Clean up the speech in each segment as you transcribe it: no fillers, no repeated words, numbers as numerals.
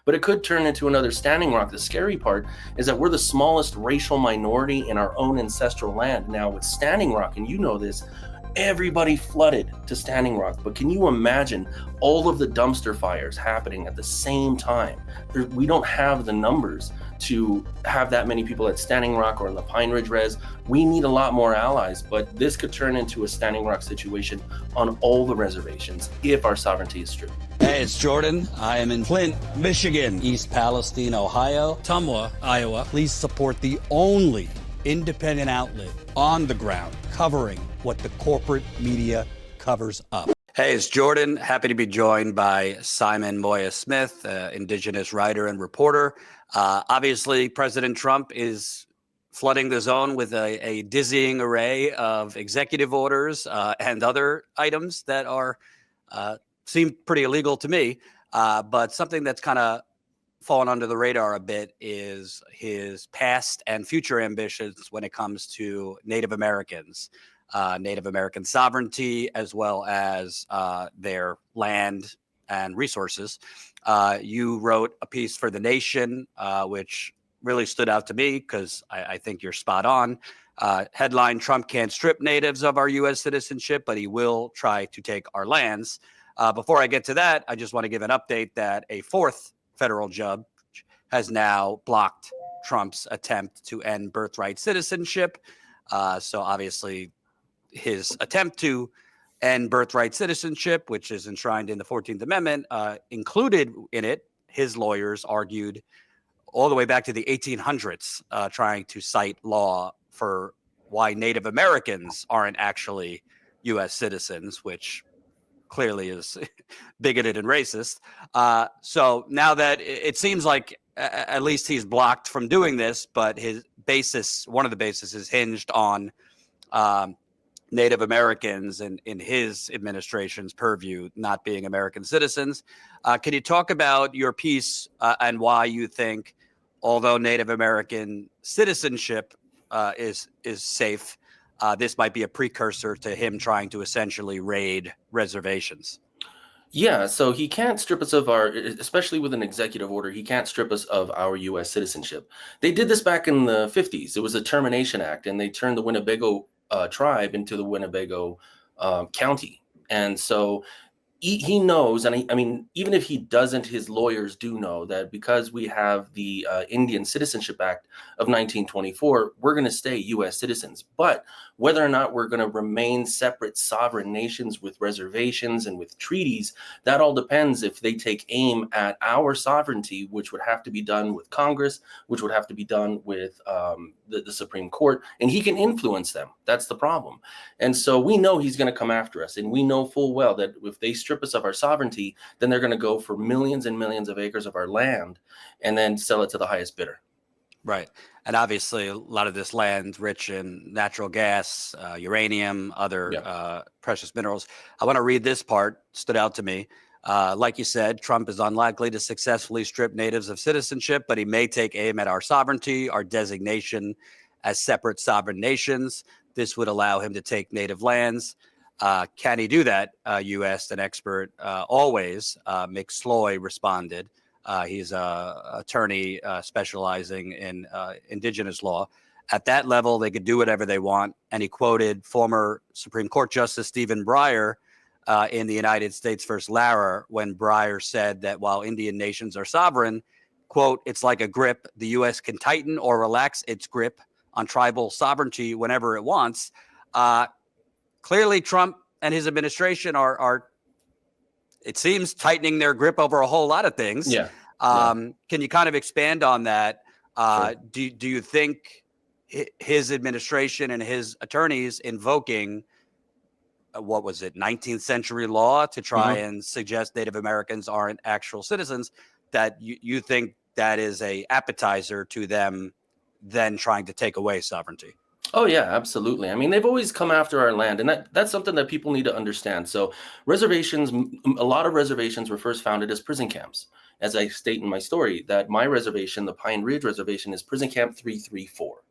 but it could turn into another Standing Rock. The scary part is that we're the smallest racial minority in our own ancestral land. Now with Standing Rock, and you know this, everybody flooded to Standing Rock, but can you imagine all of the dumpster fires happening at the same time? We don't have the numbers to have that many people at Standing Rock or in the Pine Ridge Res. We need a lot more allies, but this could turn into a Standing Rock situation on all the reservations if our sovereignty is stripped. Hey, it's Jordan. I am in Flint, Michigan, East Palestine, Ohio, Tumwa, Iowa. Please support the only independent outlet on the ground covering what the corporate media covers up. Hey, it's Jordan. Happy to be joined by Simon Moya-Smith, indigenous writer and reporter. Obviously, President Trump is flooding the zone with a dizzying array of executive orders and other items that are seem pretty illegal to me. But something that's kind of fallen under the radar a bit is his past and future ambitions when it comes to Native Americans, Native American sovereignty, as well as their land and resources. You wrote a piece for The Nation, which really stood out to me because I think you're spot on. Headline: Trump can't strip natives of our U.S. citizenship, but he will try to take our lands. Before I get to that, I just want to give an update that a fourth federal judge has now blocked Trump's attempt to end birthright citizenship. So obviously his attempt to end birthright citizenship, which is enshrined in the 14th Amendment, included in it, his lawyers argued all the way back to the 1800s, trying to cite law for why Native Americans aren't actually U.S. citizens, which clearly is bigoted and racist. So now that it seems like at least he's blocked from doing this, but his basis, one of the bases, is hinged on Native Americans and in his administration's purview not being American citizens. Can you talk about your piece and why you think, although Native American citizenship is safe, this might be a precursor to him trying to essentially raid reservations? Yeah, so he can't strip us of our, especially with an executive order, he can't strip us of our U.S. citizenship. They did this back in the 50s. It was a Termination Act, and they turned the Winnebago tribe into the Winnebago County. And so he knows, and I mean, even if he doesn't, his lawyers do know that because we have the Indian Citizenship Act of 1924, we're going to stay U.S. citizens. But whether or not we're going to remain separate sovereign nations with reservations and with treaties, that all depends if they take aim at our sovereignty, which would have to be done with Congress, which would have to be done with the Supreme Court, and he can influence them. That's the problem. And so we know he's going to come after us, and we know full well that if they strip us of our sovereignty, then they're going to go for millions and millions of acres of our land and then sell it to the highest bidder. Right. And obviously a lot of this land rich in natural gas, uranium, other precious minerals. I want to read this part, stood out to me. Like you said, Trump is unlikely to successfully strip natives of citizenship, but he may take aim at our sovereignty, our designation as separate sovereign nations. This would allow him to take native lands. Can he do that? You asked an expert. Always. Mick Sloy responded. He's an attorney specializing in indigenous law. At that level, they could do whatever they want. And he quoted former Supreme Court Justice Stephen Breyer in the United States versus Lara, when Breyer said that while Indian nations are sovereign, quote, it's like a grip. The U.S. can tighten or relax its grip on tribal sovereignty whenever it wants. Clearly, Trump and his administration are, it seems, tightening their grip over a whole lot of things. Yeah. Can you kind of expand on that? Sure. Do you think his administration and his attorneys invoking, what was it, 19th century law to try and suggest Native Americans aren't actual citizens, that you think that is a appetizer to them then trying to take away sovereignty? Oh, yeah, absolutely. I mean, they've always come after our land, and that's something that people need to understand. So reservations, a lot of reservations were first founded as prison camps. As I state in my story, that my reservation, the Pine Ridge Reservation, is prison camp 334.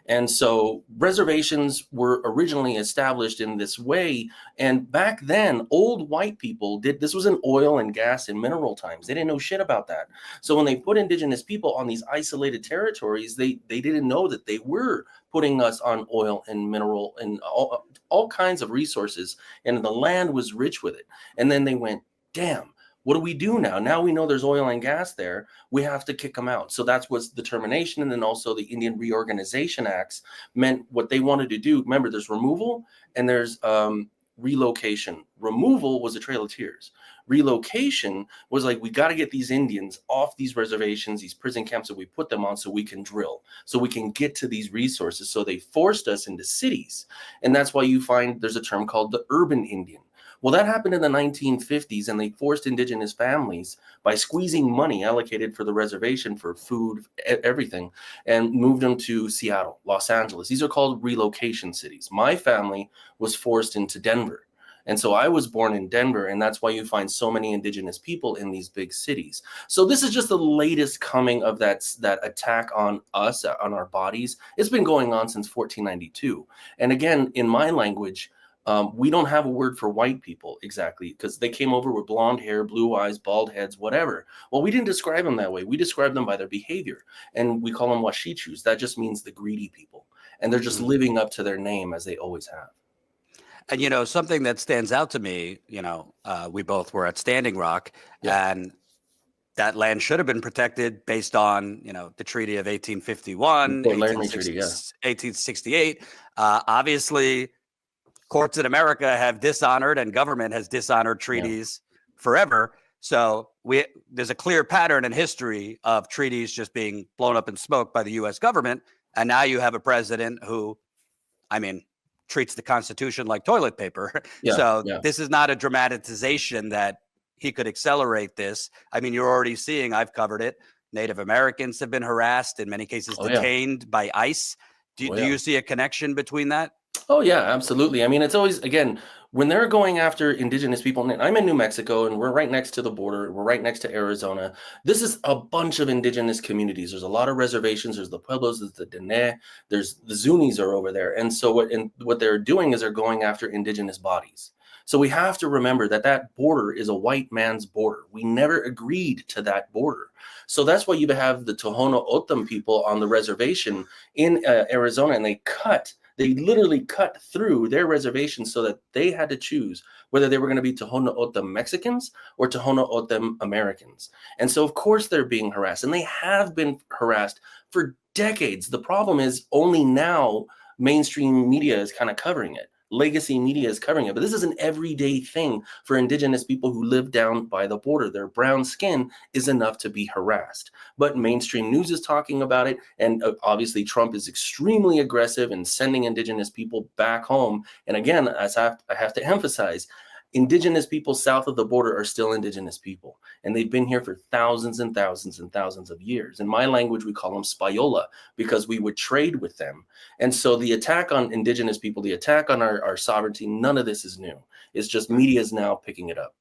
And so reservations were originally established in this way. And back then, old white people this was in oil and gas and mineral times. They didn't know shit about that. So when they put indigenous people on these isolated territories, they didn't know that they were putting us on oil and mineral and all kinds of resources. And the land was rich with it. And then they went, damn, what do we do now? Now we know there's oil and gas there. We have to kick them out. So that's what's the termination. And then also the Indian Reorganization Acts meant what they wanted to do. Remember, there's removal and there's relocation. Removal was a Trail of Tears. Relocation was like, we got to get these Indians off these reservations, these prison camps that we put them on, so we can drill, so we can get to these resources. So they forced us into cities. And that's why you find there's a term called the urban Indian. Well, that happened in the 1950s, and they forced indigenous families by squeezing money allocated for the reservation for food, everything, and moved them to Seattle, Los Angeles. These are called relocation cities. My family was forced into Denver. And so I was born in Denver, and that's why you find so many indigenous people in these big cities. So this is just the latest coming of that attack on us, on our bodies. It's been going on since 1492. And again, in my language, we don't have a word for white people exactly, because they came over with blonde hair, blue eyes, bald heads, whatever. Well, we didn't describe them that way. We describe them by their behavior, and we call them washichus. That just means the greedy people, and they're just living up to their name as they always have. And, you know, something that stands out to me, you know, we both were at Standing Rock, and that land should have been protected based on, you know, the Treaty of 1851, 1868. Obviously, courts in America have dishonored, and government has dishonored treaties forever. So there's a clear pattern in history of treaties just being blown up in smoke by the U.S. government. And now you have a president who, I mean, treats the Constitution like toilet paper. This is not a dramatization that he could accelerate this. I mean, you're already seeing, I've covered it, Native Americans have been harassed, in many cases detained by ICE. Do you see a connection between that? Oh, yeah, absolutely. I mean, it's always, again, when they're going after indigenous people, and I'm in New Mexico, and we're right next to the border. We're right next to Arizona. This is a bunch of indigenous communities. There's a lot of reservations. There's the Pueblos, there's the Dene, there's the Zunis are over there. And so what they're doing is they're going after indigenous bodies. So we have to remember that that border is a white man's border. We never agreed to that border. So that's why you have the Tohono O'odham people on the reservation in Arizona, and they literally cut through their reservation so that they had to choose whether they were going to be Tohono O'odham Mexicans or Tohono O'odham Americans. And so, of course, they're being harassed, and they have been harassed for decades. The problem is only now mainstream media is kind of covering it. Legacy media is covering it, but this is an everyday thing for indigenous people who live down by the border. Their brown skin is enough to be harassed, but mainstream news is talking about it. And obviously Trump is extremely aggressive in sending indigenous people back home. And again, as I have to emphasize, indigenous people south of the border are still indigenous people, and they've been here for thousands and thousands and thousands of years. In my language, we call them Spayola, because we would trade with them. And so the attack on indigenous people, the attack on our sovereignty, none of this is new. It's just media is now picking it up.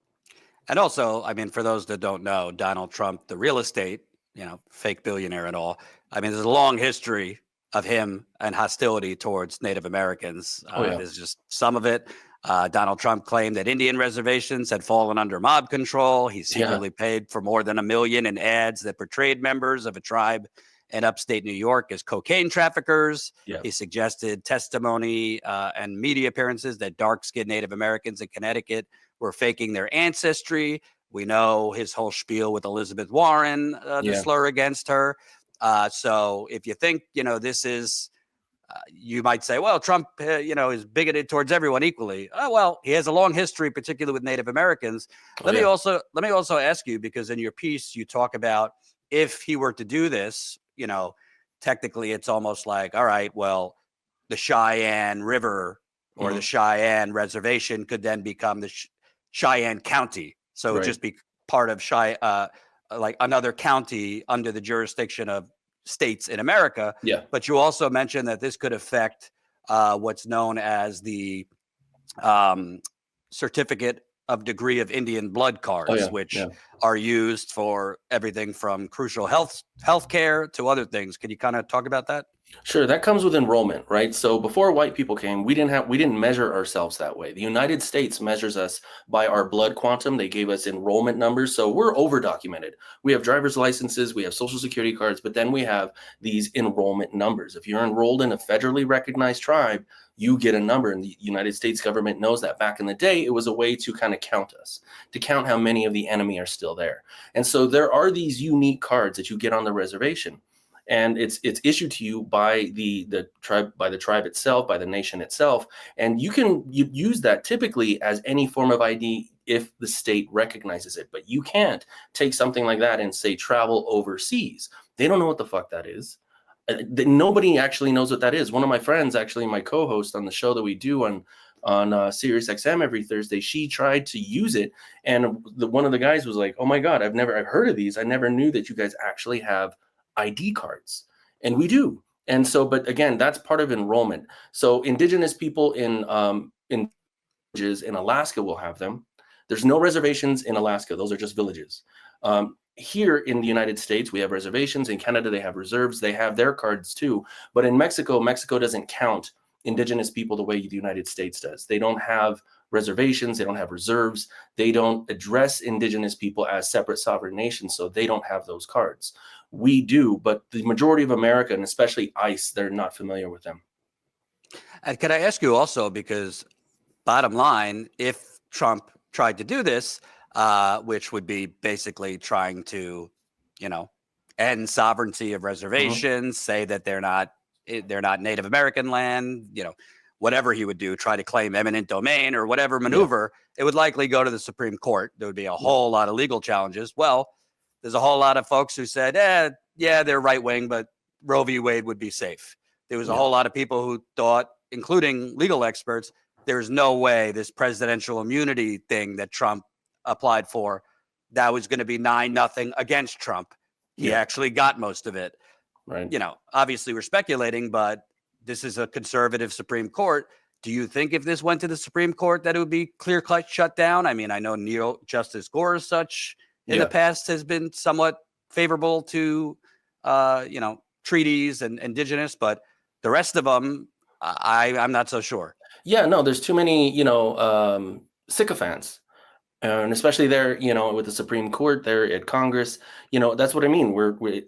And also, I mean, for those that don't know, Donald Trump, the real estate, you know, fake billionaire and all, I mean, there's a long history of him and hostility towards Native Americans. There's just some of it. Donald Trump claimed that Indian reservations had fallen under mob control. He secretly paid for more than $1 million in ads that portrayed members of a tribe in upstate New York as cocaine traffickers. He suggested testimony and media appearances that dark-skinned Native Americans in Connecticut were faking their ancestry. We know his whole spiel with Elizabeth Warren, the slur against her. So if you think, you know, this is, you might say, well, Trump, you know, is bigoted towards everyone equally. Oh, well, he has a long history, particularly with Native Americans. Let me also ask you, because in your piece, you talk about if he were to do this, you know, technically it's almost like, all right, well, the Cheyenne River or the Cheyenne Reservation could then become the Cheyenne County. So it would just be part of like another county under the jurisdiction of states in America. But you also mentioned that this could affect what's known as the certificate of degree of Indian blood cards, which are used for everything from crucial health care to other things. Can you kind of talk about that? Sure, that comes with enrollment, right? So before white people came, we didn't measure ourselves that way. The United States measures us by our blood quantum. They gave us enrollment numbers, so we're over documented. We have driver's licenses, we have social security cards, but then we have these enrollment numbers. If you're enrolled in a federally recognized tribe, you get a number, and the United States government knows that. Back in the day, it was a way to kind of count us, to count how many of the enemy are still there. And so there are these unique cards that you get on the reservation, and it's issued to you by the tribe, by the tribe itself, by the nation itself, and you use that typically as any form of ID if the state recognizes it. But you can't take something like that and say travel overseas. They don't know what the fuck that is. Nobody actually knows what that is. One of my friends, actually my co-host on the show that we do on Sirius XM every Thursday, she tried to use it, and one of the guys was like, "Oh my God, I've heard of these. I never knew that you guys actually have ID cards." And we do. And so, but again, that's part of enrollment. So indigenous people in villages in Alaska will have them. There's no reservations in Alaska. Those are just villages. Here in the United States, we have reservations. In Canada, they have reserves. They have their cards too. But in Mexico, Mexico doesn't count indigenous people the way the United States does. They don't have reservations. They don't have reserves. They don't address indigenous people as separate sovereign nations. So they don't have those cards. We do, but the majority of America, and especially ICE, they're not familiar with them. And can I ask you also, because bottom line, if Trump tried to do this, which would be basically trying to, end sovereignty of reservations, say that they're not Native American land, whatever he would do, try to claim eminent domain or whatever maneuver, it would likely go to the Supreme Court. There would be a whole lot of legal challenges. Well, there's a whole lot of folks who said, yeah, they're right wing, but Roe v. Wade would be safe. There was a whole lot of people who thought, including legal experts, there's no way this presidential immunity thing that Trump applied for, that was going to be 9-0 against Trump. He actually got most of it. Right. Obviously we're speculating, but this is a conservative Supreme Court. Do you think if this went to the Supreme Court that it would be clear-cut shut down? I mean, I know Neil Justice Gore as such in the past has been somewhat favorable to, treaties and indigenous, but the rest of them, I'm not so sure. Yeah, no, there's too many, sycophants. And especially there, with the Supreme Court there at Congress, that's what I mean.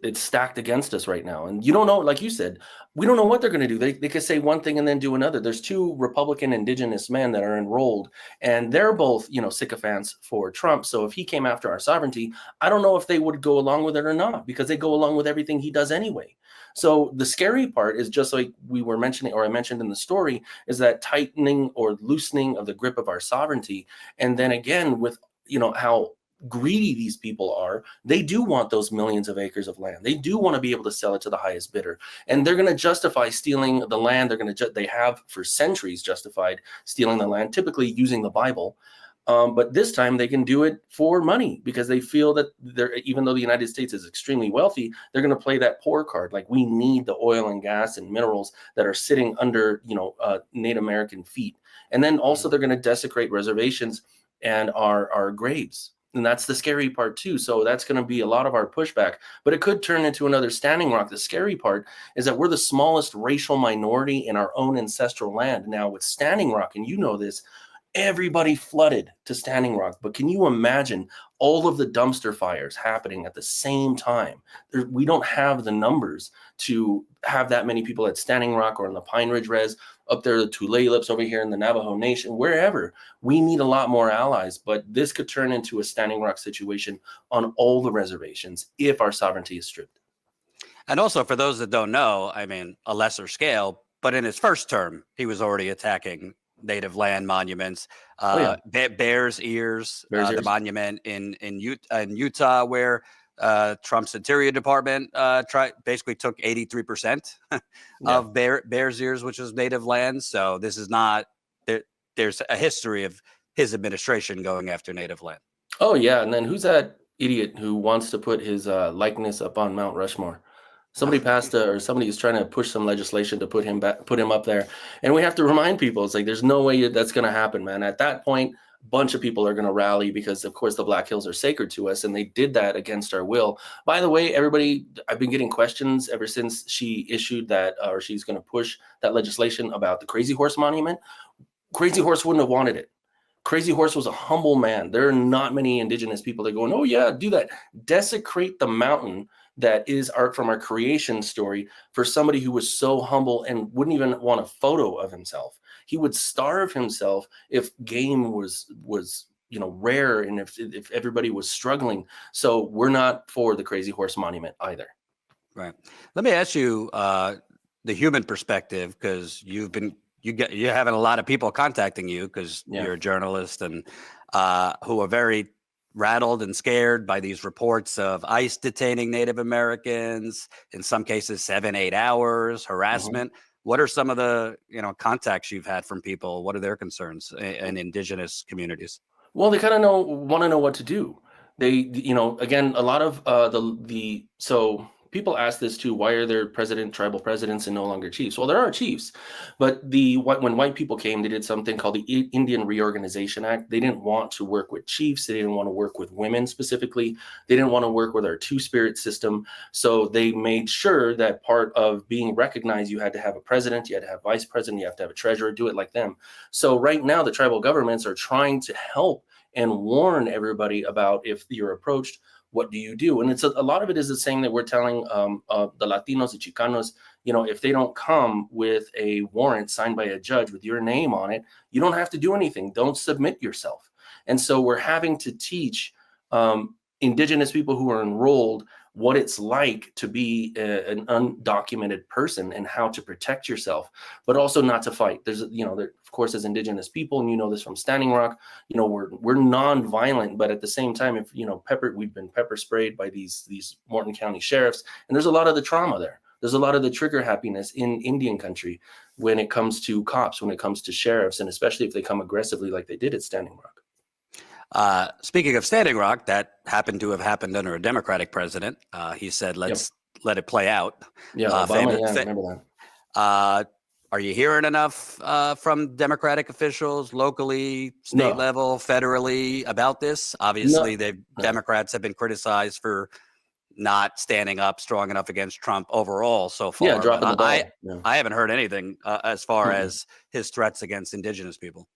It's stacked against us right now. And you don't know, like you said, we don't know what they're going to do. They could say one thing and then do another. There's 2 Republican indigenous men that are enrolled, and they're both, sycophants for Trump. So if he came after our sovereignty, I don't know if they would go along with it or not, because they go along with everything he does anyway. So the scary part is, just like we were mentioning, or I mentioned in the story, is that tightening or loosening of the grip of our sovereignty. And then again, with how greedy these people are, they do want those millions of acres of land. They do want to be able to sell it to the highest bidder, and they're going to justify stealing the land. They have for centuries justified stealing the land, typically using the Bible. But this time they can do it for money, because they feel that even though the United States is extremely wealthy, they're going to play that poor card. Like, we need the oil and gas and minerals that are sitting under, Native American feet. And then also they're going to desecrate reservations and our graves. And that's the scary part too. So that's going to be a lot of our pushback, but it could turn into another Standing Rock. The scary part is that we're the smallest racial minority in our own ancestral land. Now with Standing Rock, and this, everybody flooded to Standing Rock. But can you imagine all of the dumpster fires happening at the same time? We don't have the numbers to have that many people at Standing Rock or in the Pine Ridge Res, up there, the Tulalip's over here in the Navajo Nation, wherever. We need a lot more allies, but this could turn into a Standing Rock situation on all the reservations if our sovereignty is stripped. And also, for those that don't know, I mean, a lesser scale, but in his first term, he was already attacking native land monuments. Bears Ears, the monument in Utah, where Trump's Interior Department basically took 83% of Bears Ears, which is native land. So this is not there's a history of his administration going after native land. Oh yeah, and then who's that idiot who wants to put his likeness up on Mount Rushmore? Somebody passed, or somebody is trying to push some legislation to put him up there. And we have to remind people, it's like, there's no way that's going to happen, man. At that point, bunch of people are going to rally because, of course, the Black Hills are sacred to us, and they did that against our will. By the way, everybody, I've been getting questions ever since she issued that, or she's going to push that legislation about the Crazy Horse Monument. Crazy Horse wouldn't have wanted it. Crazy Horse was a humble man. There are not many indigenous people that are going, oh yeah, do that. Desecrate the mountain that is art from our creation story for somebody who was so humble and wouldn't even want a photo of himself. He would starve himself if game was rare, and if everybody was struggling. So we're not for the Crazy Horse Monument either. Right. Let me ask you the human perspective, because you're having a lot of people contacting you because you're a journalist, and who are very rattled and scared by these reports of ICE detaining Native Americans, in some cases 7-8 hours, harassment. What are some of the contacts you've had from people? What are their concerns in indigenous communities? Well, they kind of want to know what to do. They, again, a lot of so people ask this too: why are there tribal presidents and no longer chiefs? Well, there are chiefs, but when white people came, they did something called the Indian Reorganization Act. They didn't want to work with chiefs. They didn't want to work with women specifically. They didn't want to work with our two-spirit system. So they made sure that part of being recognized, you had to have a president, you had to have vice president, you have to have a treasurer, do it like them. So right now, the tribal governments are trying to help and warn everybody about, if you're approached, what do you do? And it's a lot of it is the same that we're telling the Latinos, the Chicanos, if they don't come with a warrant signed by a judge with your name on it, you don't have to do anything. Don't submit yourself. And so we're having to teach indigenous people who are enrolled what it's like to be an undocumented person and how to protect yourself, but also not to fight. There's, of course, as indigenous people, and this from Standing Rock, we're non-violent, but at the same time, if we've been pepper sprayed by these Morton County sheriffs, and there's a lot of the trauma there. There's a lot of the trigger happiness in Indian country when it comes to cops, when it comes to sheriffs, and especially if they come aggressively like they did at Standing Rock. Speaking of Standing Rock, that happened to have happened under a Democratic president. He said, let's let it play out. Yeah, Obama, I remember that. Are you hearing enough from Democratic officials locally, state level, federally about this? Obviously, Democrats have been criticized for not standing up strong enough against Trump overall so far. Yeah, dropping the ball. I haven't heard anything as far as his threats against indigenous people.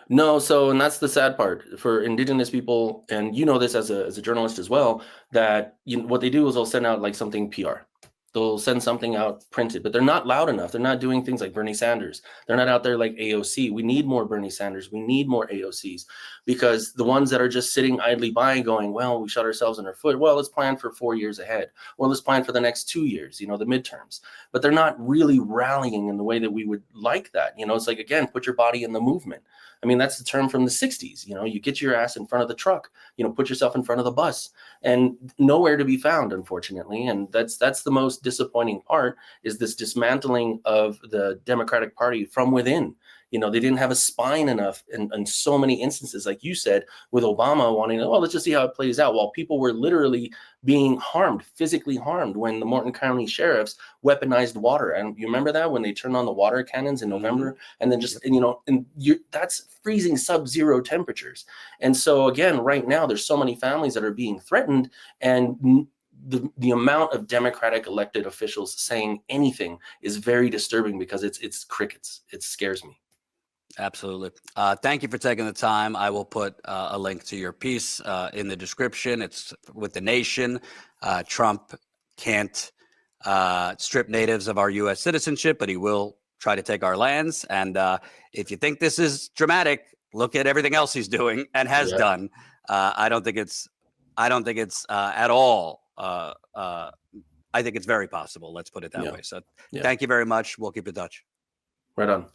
No, and that's the sad part for indigenous people, and this as a journalist as well, that what they do is they'll send out like something PR. They'll send something out printed, but they're not loud enough. They're not doing things like Bernie Sanders. They're not out there like AOC. We need more Bernie Sanders. We need more AOCs, because the ones that are just sitting idly by going, well, we shot ourselves in our foot. Well, let's plan for 4 years ahead. Or let's plan for the next 2 years, the midterms. But they're not really rallying in the way that we would like that. It's like, again, put your body in the movement. I mean, that's the term from the 60s. You get your ass in front of the truck, put yourself in front of the bus, and nowhere to be found, unfortunately. And that's the most disappointing part, is this dismantling of the Democratic Party from within. They didn't have a spine enough in so many instances, like you said, with Obama wanting to, let's just see how it plays out, while people were literally being harmed, physically harmed, when the Morton County sheriffs weaponized water. And you remember that when they turned on the water cannons in November, and then that's freezing sub-zero temperatures. And so again, right now, there's so many families that are being threatened, and the amount of Democratic elected officials saying anything is very disturbing, because it's crickets. It scares me. Absolutely. Thank you for taking the time. I will put a link to your piece in the description. It's with The Nation. Trump can't strip natives of our U.S. citizenship, but he will try to take our lands. And if you think this is dramatic, look at everything else he's doing and has done. I don't think it's at all. I think it's very possible. Let's put it that way. So thank you very much. We'll keep in touch. Right on.